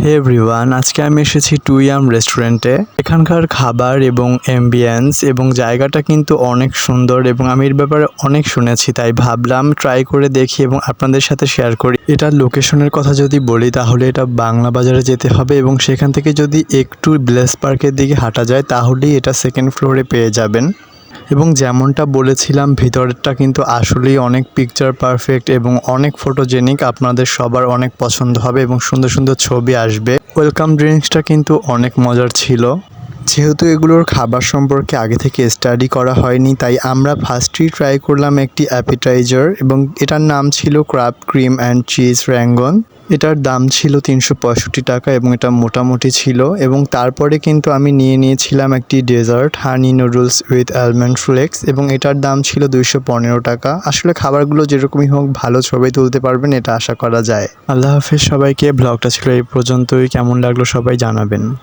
হে everyone, আজকে আমি এসেছি টুইয়াম রেস্টুরেন্টে। এখানকার খাবার এবং অ্যাম্বিয়েন্স এবং জায়গাটা কিন্তু অনেক সুন্দর এবং আমি এর ব্যাপারে অনেক শুনেছি, তাই ভাবলাম ট্রাই করে দেখি এবং আপনাদের সাথে শেয়ার করি। এটার লোকেশনের কথা যদি বলি তাহলে এটা বাংলা বাজারে যেতে হবে এবং সেখান থেকে যদি একটু ব্লেস পার্কের দিকে হাঁটা যায় তাহলেই এটা সেকেন্ড ফ্লোরে পেয়ে যাবেন। এবং যেমনটা বলেছিলাম ভিতরেরটা কিন্তু আসলেই অনেক পিকচার পারফেক্ট এবং অনেক ফটোজেনিক, আপনাদের সবার অনেক পছন্দ হবে এবং সুন্দর সুন্দর ছবি আসবে। ওয়েলকাম ড্রিঙ্কসটা কিন্তু অনেক মজার ছিল। যেহেতু এগুলোর খাবার সম্পর্কে আগে থেকে স্টাডি করা হয়নি, তাই আমরা ফার্স্টেই ট্রাই করলাম একটি অ্যাপিটাইজার এবং এটার নাম ছিল ক্র্যাব ক্রিম অ্যান্ড চিজ র্যাঙ্গন। এটার দাম ছিল 365 টাকা এবং এটা মোটামুটি ছিল। এবং তারপরে কিন্তু আমি নিয়েছিলাম একটি dessert honey noodles with almond flakes এবং এটার দাম ছিল 215 টাকা। আসলে খাবারগুলো যেরকমই হোক ভালো ছবি তুলতে পারবেন এটা আশা করা যায়। আল্লাহ হাফেজ সবাইকে। ব্লগটা ছিল এই পর্যন্তই। কেমন লাগলো সবাই জানাবেন।